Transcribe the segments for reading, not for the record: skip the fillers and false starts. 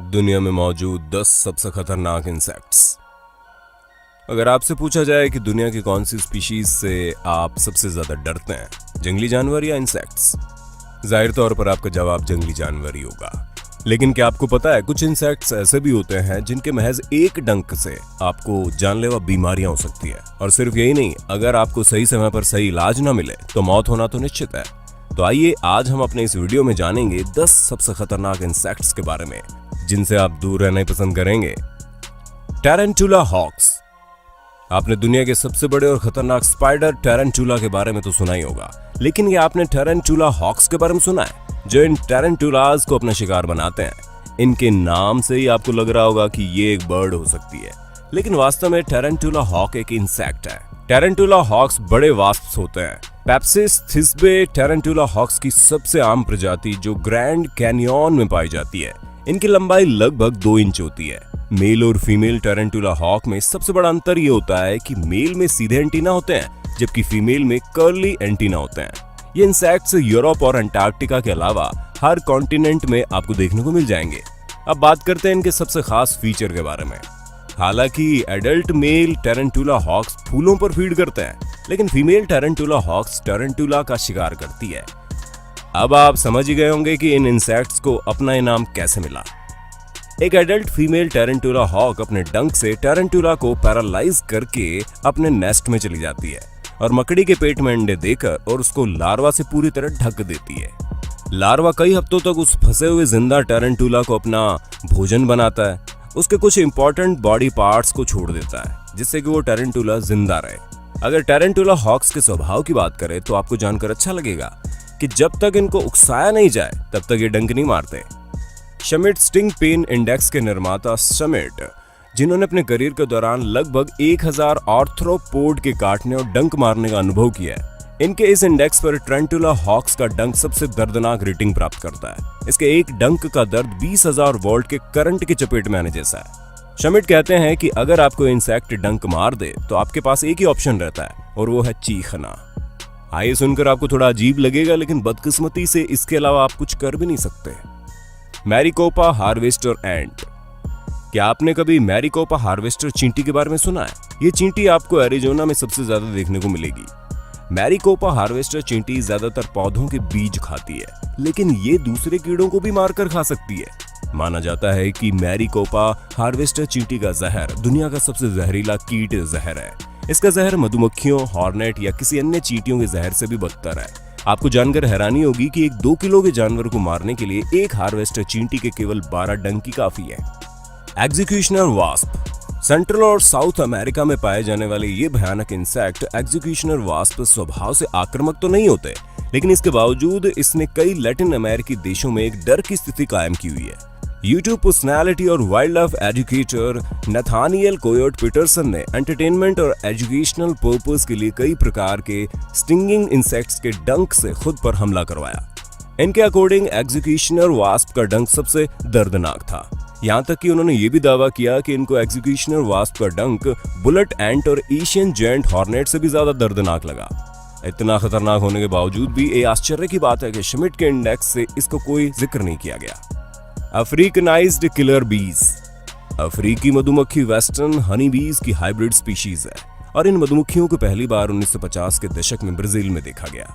दुनिया में मौजूद 10 सबसे खतरनाक इंसेक्ट्स। अगर आपसे पूछा जाए कि दुनिया की कौन सी स्पीशीज से आप सबसे ज्यादा डरते हैं, जंगली जानवर या इंसेक्ट्स, जाहिर तौर पर आपका जवाब जंगली जानवर ही होगा। लेकिन क्या आपको पता है, कुछ इंसेक्ट्स ऐसे भी होते हैं जिनके महज एक डंक से आपको जानलेवा बीमारियां हो सकती है। और सिर्फ यही नहीं, अगर आपको सही समय पर सही इलाज ना मिले तो मौत होना तो निश्चित है। तो आइए आज हम अपने इस वीडियो में जानेंगे 10 सबसे खतरनाक इंसेक्ट्स के बारे में जिनसे आप दूर रहना ही पसंद करेंगे। टैरेंटुला हॉक्स। आपने दुनिया के सबसे बड़े और खतरनाक स्पाइडर टैरेंटुला के बारे में तो सुना ही होगा, लेकिन ये आपने टैरेंटुला हॉक्स के बारे में सुना है, जो इन टैरेंटुलाज को अपना शिकार बनाते हैं। इनके नाम से ही आपको लग रहा होगा कि ये एक बर्ड हो सकती है, लेकिन वास्तव में टैरेंटुला हॉक एक इंसेक्ट है। टैरेंटुला हॉक्स बड़े वास्प्स होते हैं। पेप्सिस थिस्बे टैरेंटुला हॉक्स की सबसे आम प्रजाति जो ग्रैंड कैनियन में पाई जाती है। इनकी लंबाई लगभग 2 इंच होती है। मेल और फीमेल टैरेंटुला हॉक में सबसे बड़ा अंतर ये होता है कि मेल में सीधे एंटीना होते हैं, जबकि फीमेल में कर्ली एंटीना होते हैं। ये इंसेक्ट्स यूरोप और अंटार्कटिका के अलावा हर कॉन्टिनेंट में आपको देखने को मिल जाएंगे। अब बात करते हैं इनके सबसे खास फीचर के बारे में। हालांकि एडल्ट मेल टैरेंटुला हॉक्स फूलों पर फीड करते हैं, लेकिन फीमेल टैरेंटुला हॉक्स टैरेंटुला का शिकार करती है। अब आप समझ ही गए होंगे कि इन इंसेक्ट्स को अपना इनाम कैसे मिला। एक एडल्ट फीमेल टैरेंटुला हॉक अपने डंक से टैरेंटुला को पैरालाइज करके अपने नेस्ट में चली जाती है और मकड़ी के पेट में अंडे देकर और उसको लार्वा से पूरी तरह ढक देती है। लार्वा कई हफ्तों तक उस फंसे हुए जिंदा टैरेंटुला को अपना भोजन बनाता है, उसके कुछ इंपॉर्टेंट बॉडी पार्ट्स को छोड़ देता है, जिससे कि वो टैरेंटुला जिंदा रहे। अगर टैरेंटुला हॉक्स के स्वभाव की बात करें तो आपको जानकर अच्छा लगेगा कि जब तक इनको उकसाया नहीं जाए तब तक ये डंक नहीं मारते। शमिट स्टिंग पेन इंडेक्स के निर्माता शमिट, जिन्होंने अपने करियर के दौरान लगभग 1000 आर्थ्रोपोड के काटने और डंक मारने का अनुभव किया है, इनके इस इंडेक्स पर टैरेंटुला हॉक्स का डंक सबसे दर्दनाक रेटिंग प्राप्त करता है। इसके एक डंक का दर्द 20,000 वोल्ट के करंट की चपेट में आने जैसा है। शमिट कहते हैं कि अगर आपको इंसेक्ट डंक मार दे तो आपके पास एक ही ऑप्शन रहता है, और वो है चीखना। आइए सुनकर आपको थोड़ा अजीब लगेगा, लेकिन बदकिस्मती से इसके अलावा आप कुछ कर भी नहीं सकते। मैरीकोपा हार्वेस्टर एंट। क्या आपने कभी मैरीकोपा हार्वेस्टर चींटी के बारे में सुना है? ये चींटी आपको एरिजोना में सबसे ज्यादा देखने को मिलेगी। मैरीकोपा हार्वेस्टर चींटी ज्यादातर पौधों के बीज खाती है, लेकिन ये दूसरे कीड़ों को भी मारकर खा सकती है। माना जाता है कि मैरीकोपा हार्वेस्टर चींटी का जहर दुनिया का सबसे जहरीला कीट जहर है। इसका जहर मधुमक्खियों, हॉर्नेट या किसी अन्य चींटियों के जहर से भी बदतर है। आपको जानकर हैरानी होगी कि एक 2 किलो के जानवर को मारने के लिए एक हार्वेस्टर चींटी के केवल 12 डंक ही काफी है। Executioner wasp. सेंट्रल और साउथ अमेरिका में पाए जाने वाले ये भयानक इंसेक्ट एग्जीक्यूशनर वास्प स्वभाव से आक्रामक तो नहीं होते, लेकिन इसके बावजूद इसने कई लैटिन अमेरिकी देशों में एक डर की स्थिति कायम की हुई है। यूट्यूब पर्सनैलिटी और wildlife educator Nathaniel Coyote Peterson ने एंटरटेनमेंट और एजुकेशनल पर्पस के लिए कई प्रकार के स्टिंगिंग इंसेक्ट्स के डंक से खुद पर हमला करवाया। इनके अकॉर्डिंग एग्जीक्यूशनर वास्प का डंक सबसे दर्दनाक था। यहाँ तक कि उन्होंने ये भी दावा किया कि इनको एग्जीक्यूशनर वास्प का डंक बुलेट एंट और एशियन जायंट हॉर्नेट से भी ज्यादा दर्दनाक लगा। इतना खतरनाक होने के बावजूद भी ये आश्चर्य की बात है कि शमिट के इंडेक्स से इसको कोई जिक्र नहीं किया गया। अफ्रीकनाइज्ड किलर बीज। अफ्रीकी मधुमक्खी वेस्टर्न हनी बीज की हाइब्रिड स्पीशीज है, और इन मधुमक्खियों को पहली बार 1950 के दशक में ब्राजील में देखा गया,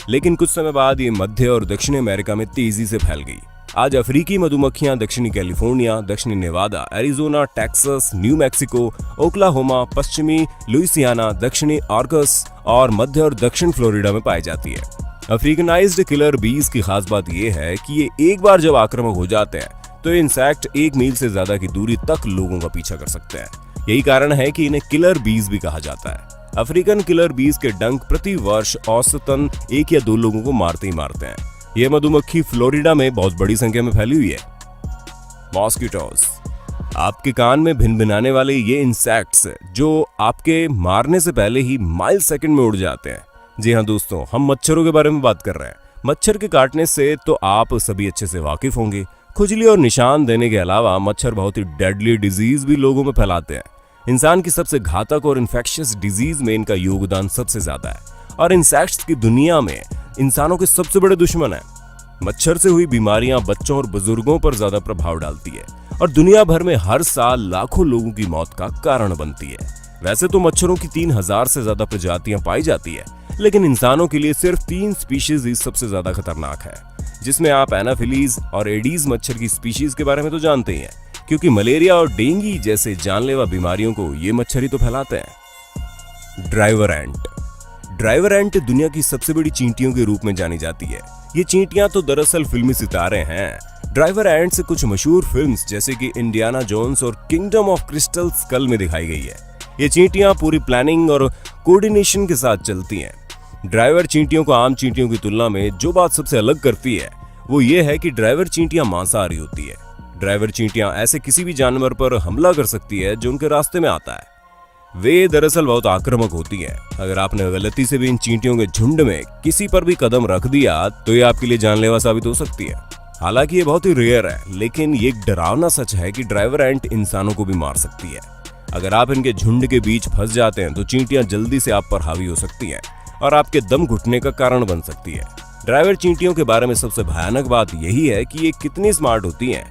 लेकिन कुछ समय बाद ये मध्य और दक्षिणी अमेरिका में तेजी से फैल गई। आज अफ्रीकी मधुमक्खियां दक्षिणी कैलिफोर्निया, दक्षिणी Nevada, Arizona, Texas, New Mexico, Oklahoma, पश्चिमी लुइसियाना, दक्षिणी आर्कस और मध्य और दक्षिण फ्लोरिडा में पाई जाती है। अफ्रीकनाइज्ड किलर बीज की खास बात यह है कि ये एक बार जब आक्रामक हो जाते हैं तो इंसेक्ट 1 मील से ज्यादा की दूरी तक लोगों का पीछा कर सकते हैं। यही कारण है कि इन्हें किलर बीज भी कहा जाता है। अफ्रीकन किलर बीज के डंक प्रति वर्ष औसतन 1 या 2 लोगों को मारते ही मारते हैं। यह मधुमक्खी फ्लोरिडा में बहुत बड़ी संख्या में फैली हुई है। मॉस्किटोज। आपके कान में भिनभिनाने वाले ये इंसेक्ट्स जो आपके मारने से पहले ही माइल सेकंड में उड़ जाते हैं। जी हाँ दोस्तों, हम मच्छरों के बारे में बात कर रहे हैं। मच्छर के काटने से तो आप सभी अच्छे से वाकिफ होंगे। खुजली और निशान देने के अलावा मच्छर बहुत ही डेडली डिजीज भी लोगों में फैलाते हैं। इंसान की सबसे घातक और इन्फेक्शियस डिजीज में इनका योगदान सबसे ज्यादा है, और इंसेक्ट्स की दुनिया में इंसानों के सबसे बड़े दुश्मन है। मच्छर से हुई बीमारियां बच्चों और बुजुर्गों पर ज्यादा प्रभाव डालती है और दुनिया भर में हर साल लाखों लोगों की मौत का कारण बनती है। वैसे तो मच्छरों की 3000 से ज्यादा प्रजातियां पाई जाती है, लेकिन इंसानों के लिए सिर्फ 3 स्पीशीज ही सबसे ज्यादा खतरनाक है, जिसमें आप एनाफिलीज और एडीज मच्छर की स्पीशीज के बारे में तो जानते ही हैं, क्योंकि मलेरिया और डेंगू जैसे जानलेवा बीमारियों को ये मच्छर ही तो फैलाते हैं। ड्राइवर एंट। ड्राइवर एंट दुनिया की सबसे बड़ी चींटियों के रूप में जानी जाती है। ये चींटियां तो दरअसल फिल्मी सितारे हैं। ड्राइवर एंट से कुछ मशहूर फिल्म्स जैसे कि इंडियाना जोन्स और किंगडम ऑफ क्रिस्टल स्कल में दिखाई गई है। ये चींटियां पूरी प्लानिंग और कोऑर्डिनेशन के साथ चलती हैं। ड्राइवर चींटियों को आम चींटियों की तुलना में जो बात सबसे अलग करती है वो ये है कि ड्राइवर चींटियां मांसाहारी होती है। ड्राइवर चींटियां ऐसे किसी भी जानवर पर हमला कर सकती है जो उनके रास्ते में आता है। वे दरअसल बहुत आक्रामक होती हैं। अगर आपने गलती से भी इन चींटियों के झुंड में किसी पर भी कदम रख दिया तो ये आपके लिए जानलेवा साबित हो सकती है। हालांकि ये बहुत ही रेयर है, लेकिन ये एक डरावना सच है कि ड्राइवर एंट इंसानों को भी मार सकती है। अगर आप इनके झुंड के बीच फंस जाते हैं तो चींटियां जल्दी से आप पर हावी हो सकती हैं और आपके दम घुटने का कारण बन सकती है। ड्राइवर चींटियों के बारे में सबसे भयानक बात यही है कि ये कितनी स्मार्ट होती हैं।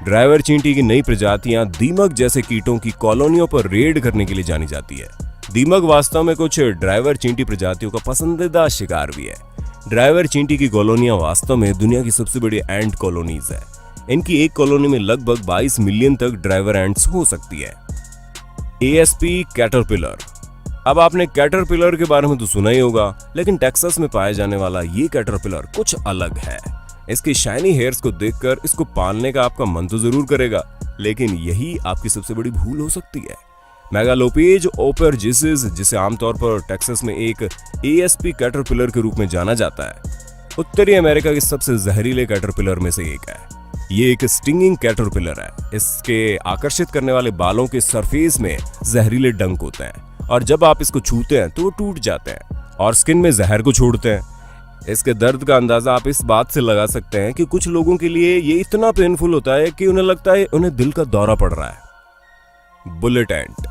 ड्राइवर चींटी की नई प्रजातियां दीमक जैसे कीटों की कॉलोनियों पर रेड करने के लिए जानी जाती है। दीमक वास्तव में कुछ ड्राइवर चींटी प्रजातियों का पसंदीदा शिकार भी है। ड्राइवर चींटी की कॉलोनियां वास्तव में दुनिया की सबसे बड़ी एंट कॉलोनीज है। इनकी एक कॉलोनी में लगभग 22 मिलियन तक ड्राइवर एंट्स हो सकती है। ASP caterpillar. अब आपने कैटरपिलर के बारे में तो सुना ही होगा, लेकिन टेक्सास में पाया जाने वाला ये कैटरपिलर कुछ अलग है। इसके शाइनी हेयर्स को देखकर इसको पालने का आपका मन तो जरूर करेगा, लेकिन यही आपकी सबसे बड़ी भूल हो सकती है। मेगालोपेज ओपरजिसिस, जिसे आमतौर पर टेक्सास में एक एएसपी कैटरपिलर के रूप में जाना जाता है, उत्तरी अमेरिका के सबसे जहरीले कैटरपिलर में से एक है। ये एक स्टिंगिंग कैटरपिलर है। इसके आकर्षित करने वाले बालों के सरफेस में जहरीले डंक होते हैं और जब आप इसको छूते हैं तो वो टूट जाते हैं और स्किन में जहर को छोड़ते हैं। इसके दर्द का अंदाजा आप इस बात से लगा सकते हैं कि कुछ लोगों के लिए ये इतना पेनफुल होता है कि उन्हें लगता है उन्हें दिल का दौरा पड़ रहा है। बुलेट एंट।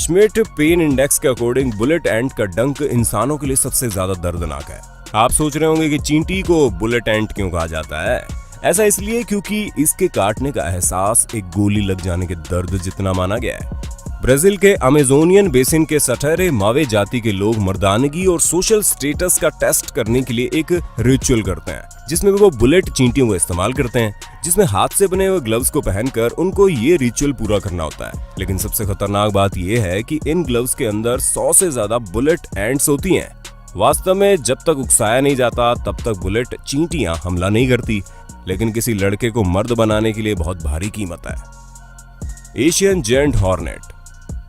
श्मिट पेन इंडेक्स के अकॉर्डिंग बुलेट एंट का डंक इंसानों के लिए सबसे ज्यादा दर्दनाक है। आप सोच रहे होंगे कि चींटी को बुलेट एंट क्यों कहा जाता है। ऐसा इसलिए क्योंकि इसके काटने का एहसास एक गोली लग जाने के दर्द जितना माना गया है। ब्राजील के अमेजोनियन बेसिन के सटरे मावे जाति के लोग मर्दानगी और सोशल स्टेटस का टेस्ट करने के लिए एक रिचुअल करते हैं, जिसमें वो बुलेट चींटियों को इस्तेमाल करते हैं, जिसमें हाथ से बने हुए ग्लव्स को पहनकर उनको ये रिचुअल पूरा करना होता है। लेकिन सबसे खतरनाक बात यह है कि इन ग्लव्स के अंदर 100 से ज्यादा बुलेट एंट्स होती हैं। वास्तव में जब तक उकसाया नहीं जाता तब तक बुलेट चींटियां हमला नहीं करती, लेकिन किसी लड़के को मर्द बनाने के लिए बहुत भारी कीमत है। Asian giant hornet.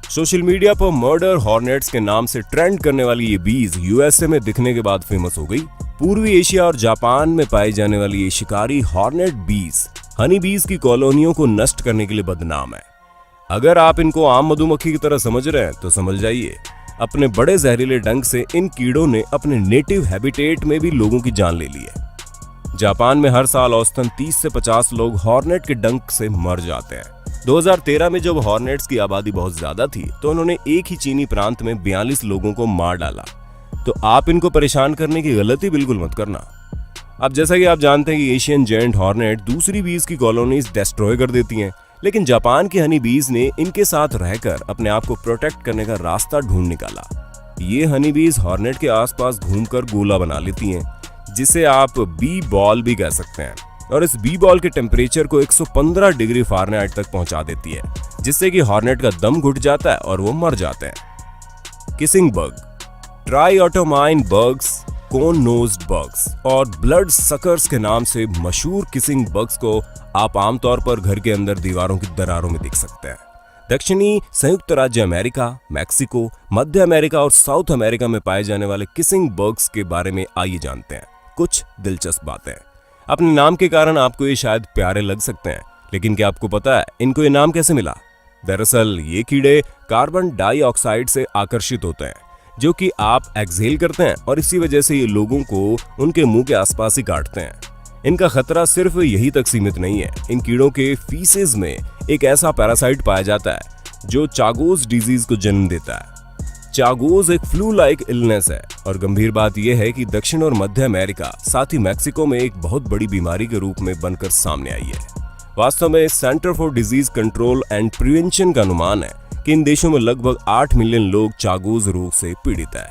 Social media पर मर्डर हॉर्नेट्स के नाम से ट्रेंड करने वाली ये बीज यूएसए में दिखने के बाद फेमस हो गई। पूर्वी एशिया और जापान में पाई जाने वाली ये शिकारी हॉर्नेट बीज हनी बीज की कॉलोनियों को नष्ट करने के लिए बदनाम है। अगर आप इनको आम मधुमक्खी की तरह समझ रहे हैं तो समझ जाइए, अपने बड़े जहरीले डंक से इन कीड़ों ने अपने नेटिव हैबिटेट में भी लोगों की जान ले ली है। जापान में हर साल औसतन 30 से 50 लोग हॉर्नेट के डंक से मर जाते हैं। 2013 में जब हॉर्नेट्स की आबादी बहुत ज्यादा थी तो उन्होंने एक ही चीनी प्रांत में 42 लोगों को मार डाला। तो आप इनको परेशान करने की गलती बिल्कुल मत करना। अब जैसा कि आप जानते हैं कि एशियन जेंट हॉर्नेट दूसरी बीज की कॉलोनीज डिस्ट्रॉय कर देती हैं, लेकिन जापान की हनी बीज ने इनके साथ रहकर अपने आप को प्रोटेक्ट करने का रास्ता ढूंढ निकाला। ये हनी बीज हॉर्नेट के आसपास घूमकर गोला बना लेती हैं, जिसे आप बी बॉल भी कह सकते हैं, और इस बी बॉल के टेम्परेचर को 115 डिग्री फ़ारेनहाइट तक पहुंचा देती है, जिससे कि हॉर्नेट का दम घुट जाता है और वो मर जाते हैं। Kissing bug. Triatomine bugs, cone nosed bugs और ब्लड सकर्स के नाम से मशहूर किसिंग बग्स को आप आमतौर पर घर के अंदर दीवारों की दरारों में देख सकते हैं। दक्षिणी संयुक्त राज्य अमेरिका, मैक्सिको, मध्य अमेरिका और साउथ अमेरिका में पाए जाने वाले किसिंग बग्स के बारे में आइए जानते हैं कुछ दिलचस्प बातें। अपने नाम के कारण आपको ये शायद प्यारे लग सकते हैं, लेकिन क्या आपको पता है इनको ये नाम कैसे मिला? दरअसल ये कीड़े कार्बन डाइऑक्साइड से आकर्षित होते हैं, जो कि आप एक्सहेल करते हैं, और इसी वजह से ये लोगों को उनके मुंह के आसपास ही काटते हैं। इनका खतरा सिर्फ यही तक सीमित नहीं है। इन कीड़ों के फीसेस में एक ऐसा पैरासाइट पाया जाता है जो चागोस डिजीज को जन्म देता है। चागोस एक फ्लू लाइक इलनेस है, और गंभीर बात यह है कि दक्षिण और मध्य अमेरिका, साथ ही मैक्सिको में एक बहुत बड़ी बीमारी के रूप में बनकर सामने आई है। वास्तव में centre for disease control and prevention का अनुमान है कि इन देशों में लगभग 8 मिलियन लोग चागोज रोग से पीड़ित है।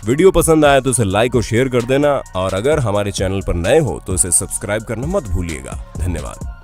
वीडियो पसंद आया तो इसे लाइक और शेयर कर देना, और अगर हमारे चैनल पर नए हो तो इसे सब्सक्राइब करना मत भूलिएगा। धन्यवाद।